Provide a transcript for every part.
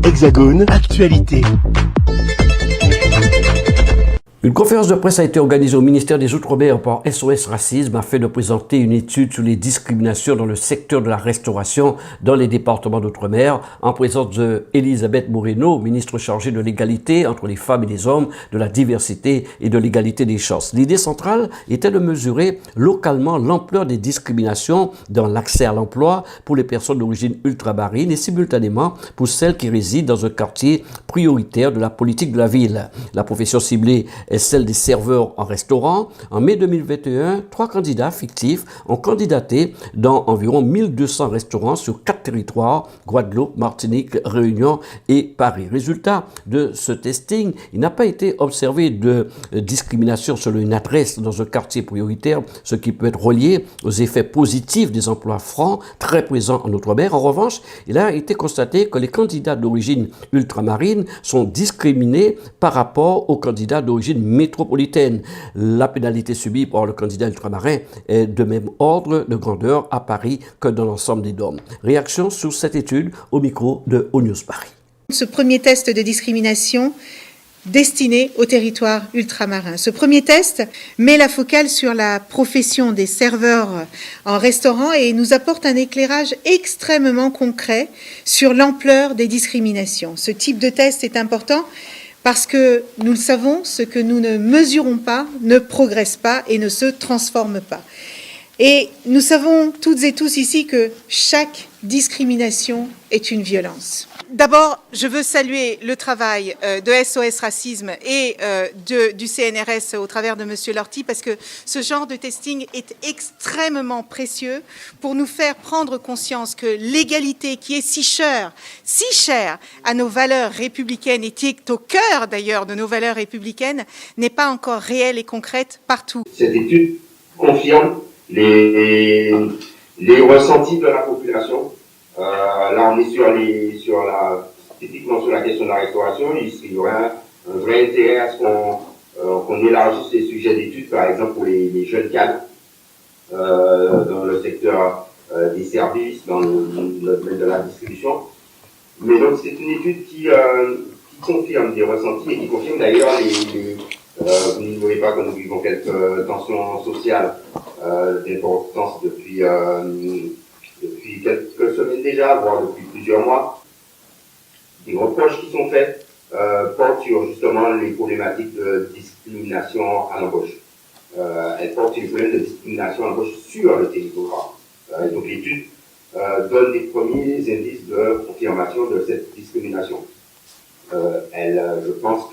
Hexagone, actualité. Une conférence de presse a été organisée au ministère des Outre-mer par SOS Racisme afin de présenter une étude sur les discriminations dans le secteur de la restauration dans les départements d'Outre-mer en présence d'Elisabeth Moreno, ministre chargée de l'égalité entre les femmes et les hommes, de la diversité et de l'égalité des chances. L'idée centrale était de mesurer localement l'ampleur des discriminations dans l'accès à l'emploi pour les personnes d'origine ultramarine et simultanément pour celles qui résident dans un quartier prioritaire de la politique de la ville. La profession ciblée est celle des serveurs en restaurant. En mai 2021, 3 candidats fictifs ont candidaté dans environ 1200 restaurants sur 4 territoires, Guadeloupe, Martinique, Réunion et Paris. Résultat de ce testing, il n'a pas été observé de discrimination selon une adresse dans un quartier prioritaire, ce qui peut être relié aux effets positifs des emplois francs très présents en Outre-mer. En revanche, il a été constaté que les candidats d'origine ultramarine sont discriminés par rapport aux candidats d'origine métropolitaine. La pénalité subie par le candidat ultramarin est de même ordre de grandeur à Paris que dans l'ensemble des DOM. Réaction sur cette étude au micro de ONews Paris. Ce premier test de discrimination destiné au territoire ultramarin. Ce premier test met la focale sur la profession des serveurs en restaurant et nous apporte un éclairage extrêmement concret sur l'ampleur des discriminations. Ce type de test est important parce que nous le savons, ce que nous ne mesurons pas ne progresse pas et ne se transforme pas. Et nous savons toutes et tous ici que chaque discrimination est une violence. D'abord, je veux saluer le travail de SOS Racisme et du CNRS au travers de Monsieur Lorty parce que ce genre de testing est extrêmement précieux pour nous faire prendre conscience que l'égalité qui est si chère à nos valeurs républicaines et qui est au cœur d'ailleurs de nos valeurs républicaines n'est pas encore réelle et concrète partout. Cette étude confirme les ressentis de la population. Là, on est typiquement sur la question de la restauration. Il y aurait un vrai intérêt à ce qu'on élargisse les sujets d'études, par exemple pour les jeunes cadres dans le secteur des services, dans le domaine de la distribution. Mais donc, c'est une étude qui confirme des ressentis et qui confirme d'ailleurs vous ne voyez pas que nous vivons quelques tensions sociales d'importance depuis quelques semaines déjà, voire depuis plusieurs mois. Des reproches qui sont faits portent sur justement les problématiques de discrimination à l'embauche. Elles portent sur les problèmes de discrimination à l'embauche sur le territoire. Donc l'étude donne des premiers indices de confirmation de cette discrimination. Je pense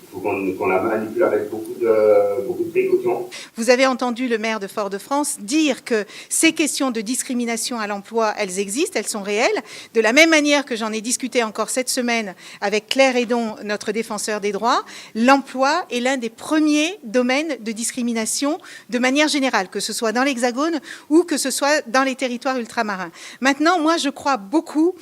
il faut qu'on la manipule avec beaucoup de précautions. Vous avez entendu le maire de Fort-de-France dire que ces questions de discrimination à l'emploi, elles existent, elles sont réelles. De la même manière que j'en ai discuté encore cette semaine avec Claire Hédon, notre défenseur des droits, l'emploi est l'un des premiers domaines de discrimination de manière générale, que ce soit dans l'Hexagone ou que ce soit dans les territoires ultramarins. Maintenant, moi, je crois beaucoup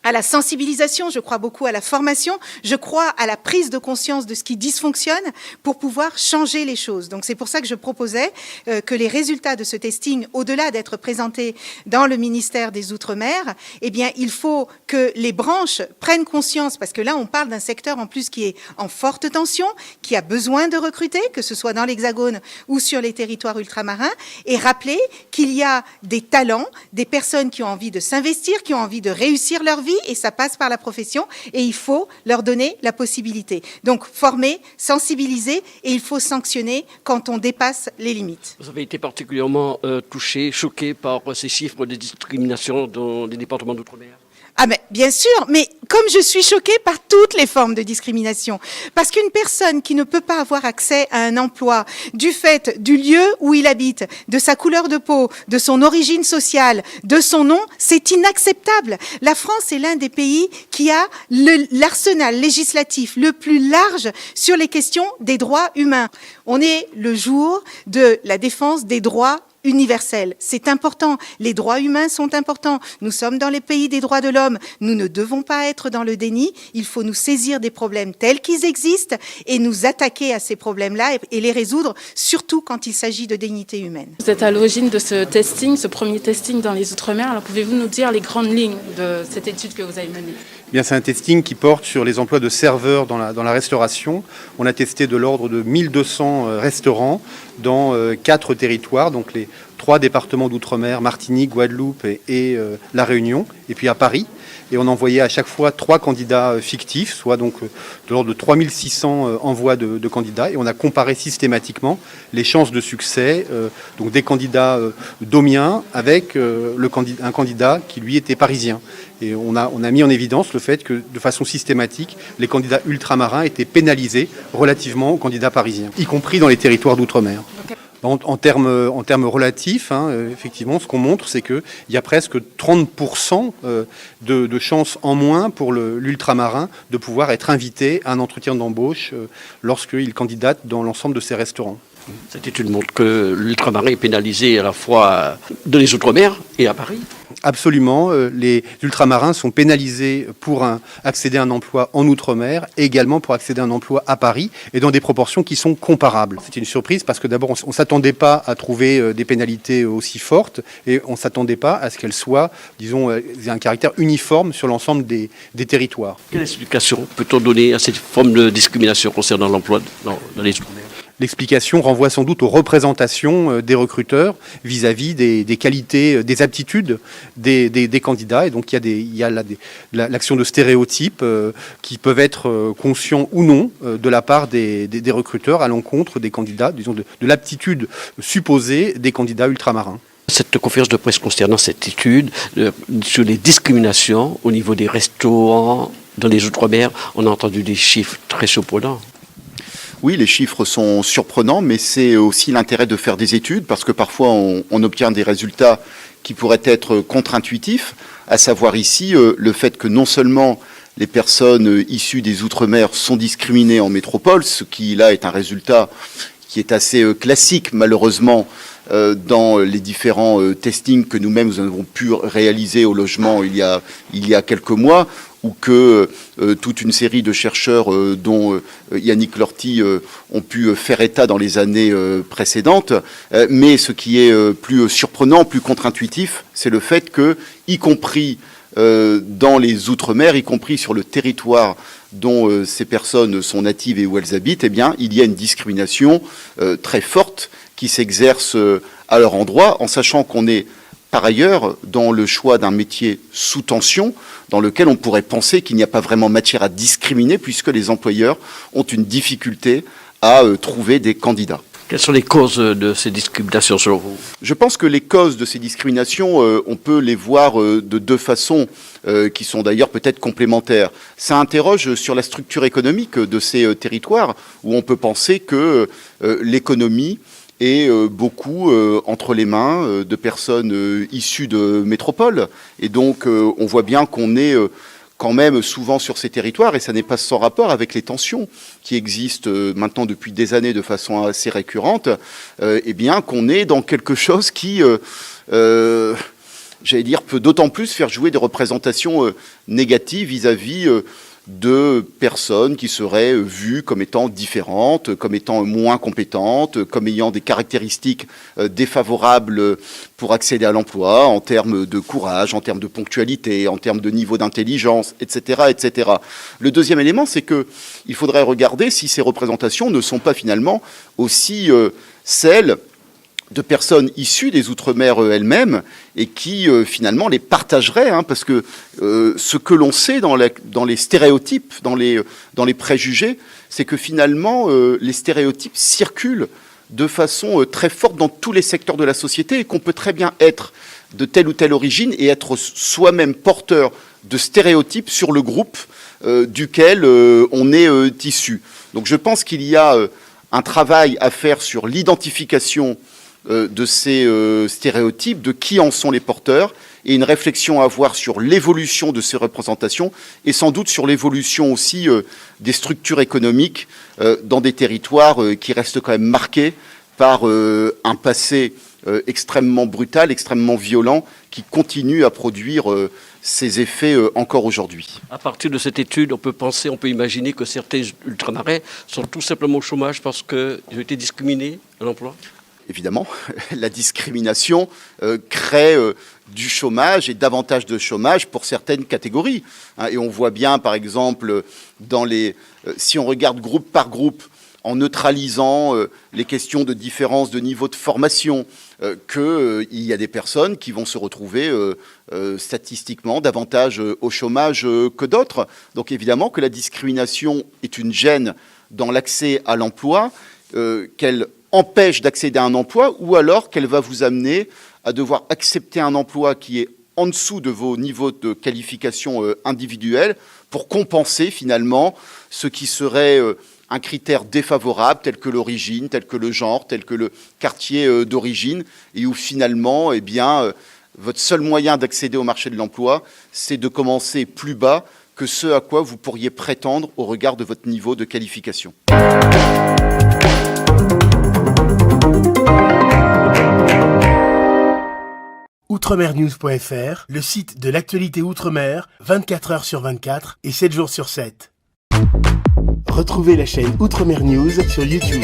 à la sensibilisation, je crois beaucoup à la formation, je crois à la prise de conscience de ce qui dysfonctionne pour pouvoir changer les choses. Donc c'est pour ça que je proposais que les résultats de ce testing, au-delà d'être présentés dans le ministère des Outre-mer, eh bien il faut que les branches prennent conscience, parce que là on parle d'un secteur en plus qui est en forte tension, qui a besoin de recruter, que ce soit dans l'Hexagone ou sur les territoires ultramarins, et rappeler qu'il y a des talents, des personnes qui ont envie de s'investir, qui ont envie de réussir leur vie, et ça passe par la profession et il faut leur donner la possibilité. Donc former, sensibiliser et il faut sanctionner quand on dépasse les limites. Vous avez été particulièrement touché, choqué par ces chiffres de discrimination dans les départements d'outre-mer? Ah mais bien sûr, mais comme je suis choquée par toutes les formes de discrimination, parce qu'une personne qui ne peut pas avoir accès à un emploi du fait du lieu où il habite, de sa couleur de peau, de son origine sociale, de son nom, c'est inacceptable. La France est l'un des pays qui a l'arsenal législatif le plus large sur les questions des droits humains. On est le jour de la défense des droits universelle. C'est important. Les droits humains sont importants. Nous sommes dans les pays des droits de l'homme. Nous ne devons pas être dans le déni. Il faut nous saisir des problèmes tels qu'ils existent et nous attaquer à ces problèmes-là et les résoudre, surtout quand il s'agit de dignité humaine. Vous êtes à l'origine de ce testing, ce premier testing dans les Outre-mer. Alors pouvez-vous nous dire les grandes lignes de cette étude que vous avez menée ? Bien, c'est un testing qui porte sur les emplois de serveurs dans la restauration. On a testé de l'ordre de 1200 restaurants dans 4 territoires, donc les 3 départements d'outre-mer, Martinique, Guadeloupe et La Réunion, et puis à Paris. Et on envoyait à chaque fois 3 candidats fictifs, soit donc de l'ordre de 3600 envois de candidats. Et on a comparé systématiquement les chances de succès donc des candidats domiens avec un candidat qui, lui, était parisien. Et on a mis en évidence le fait que, de façon systématique, les candidats ultramarins étaient pénalisés relativement aux candidats parisiens, y compris dans les territoires d'outre-mer. Okay. En termes relatifs, effectivement, ce qu'on montre, c'est qu'il y a presque 30% de chances en moins pour l'ultramarin de pouvoir être invité à un entretien d'embauche lorsqu'il candidate dans l'ensemble de ces restaurants. Cette étude montre que l'ultramarin est pénalisé à la fois dans les Outre-mer et à Paris. Absolument. Les ultramarins sont pénalisés pour accéder à un emploi en Outre-mer et également pour accéder à un emploi à Paris et dans des proportions qui sont comparables. C'est une surprise parce que d'abord, on ne s'attendait pas à trouver des pénalités aussi fortes et on ne s'attendait pas à ce qu'elles soient, disons, un caractère uniforme sur l'ensemble des territoires. Quelle explication peut-on donner à cette forme de discrimination concernant l'emploi dans les Outre-mer ? L'explication renvoie sans doute aux représentations des recruteurs vis-à-vis des qualités, des aptitudes des candidats. Et donc il y a l'action de stéréotypes qui peuvent être conscients ou non de la part des recruteurs à l'encontre des candidats, disons de l'aptitude supposée des candidats ultramarins. Cette conférence de presse concernant cette étude sur les discriminations au niveau des restaurants dans les Outre-mer, on a entendu des chiffres très surprenants. Oui, les chiffres sont surprenants, mais c'est aussi l'intérêt de faire des études, parce que parfois on obtient des résultats qui pourraient être contre-intuitifs, à savoir ici le fait que non seulement les personnes issues des Outre-mer sont discriminées en métropole, ce qui là est un résultat qui est assez classique malheureusement dans les différents testings que nous-mêmes nous avons pu réaliser au logement il y a quelques mois, ou que toute une série de chercheurs dont Yannick Lorty ont pu faire état dans les années précédentes. Mais ce qui est plus surprenant, plus contre-intuitif, c'est le fait que, y compris dans les Outre-mer, y compris sur le territoire dont ces personnes sont natives et où elles habitent, eh bien, il y a une discrimination très forte qui s'exerce à leur endroit, en sachant qu'on est par ailleurs dans le choix d'un métier sous tension, dans lequel on pourrait penser qu'il n'y a pas vraiment matière à discriminer, puisque les employeurs ont une difficulté à trouver des candidats. Quelles sont les causes de ces discriminations selon vous ? Je pense que les causes de ces discriminations, on peut les voir de 2 façons, qui sont d'ailleurs peut-être complémentaires. Ça interroge sur la structure économique de ces territoires, où on peut penser que l'économie est beaucoup entre les mains de personnes issues de métropoles. Et donc on voit bien qu'on est quand même souvent sur ces territoires, et ça n'est pas sans rapport avec les tensions qui existent maintenant depuis des années de façon assez récurrente, eh bien qu'on est dans quelque chose qui, j'allais dire, peut d'autant plus faire jouer des représentations négatives vis-à-vis de personnes qui seraient vues comme étant différentes, comme étant moins compétentes, comme ayant des caractéristiques défavorables pour accéder à l'emploi, en termes de courage, en termes de ponctualité, en termes de niveau d'intelligence, etc., etc. Le deuxième élément, c'est qu'il faudrait regarder si ces représentations ne sont pas finalement aussi celles de personnes issues des Outre-mer elles-mêmes et qui finalement les partageraient, parce que ce que l'on sait dans les stéréotypes, dans les préjugés, c'est que finalement les stéréotypes circulent de façon très forte dans tous les secteurs de la société et qu'on peut très bien être de telle ou telle origine et être soi-même porteur de stéréotypes sur le groupe duquel on est issu. Donc je pense qu'il y a un travail à faire sur l'identification de ces stéréotypes, de qui en sont les porteurs, et une réflexion à avoir sur l'évolution de ces représentations et sans doute sur l'évolution aussi des structures économiques dans des territoires qui restent quand même marqués par un passé extrêmement brutal, extrêmement violent, qui continue à produire ses effets encore aujourd'hui. À partir de cette étude, on peut imaginer que certains ultramarins sont tout simplement au chômage parce qu'ils ont été discriminés à l'emploi. Évidemment, la discrimination crée du chômage et davantage de chômage pour certaines catégories. Et on voit bien, par exemple, si on regarde groupe par groupe, en neutralisant les questions de différence de niveau de formation, qu'il y a des personnes qui vont se retrouver statistiquement davantage au chômage que d'autres. Donc évidemment que la discrimination est une gêne dans l'accès à l'emploi, qu'elle empêche d'accéder à un emploi, ou alors qu'elle va vous amener à devoir accepter un emploi qui est en dessous de vos niveaux de qualification individuels pour compenser finalement ce qui serait un critère défavorable tel que l'origine, tel que le genre, tel que le quartier d'origine, et où finalement, eh bien, votre seul moyen d'accéder au marché de l'emploi, c'est de commencer plus bas que ce à quoi vous pourriez prétendre au regard de votre niveau de qualification. Outremernews.fr, le site de l'actualité Outre-mer, 24 heures sur 24 et 7 jours sur 7. Retrouvez la chaîne Outremer News sur YouTube.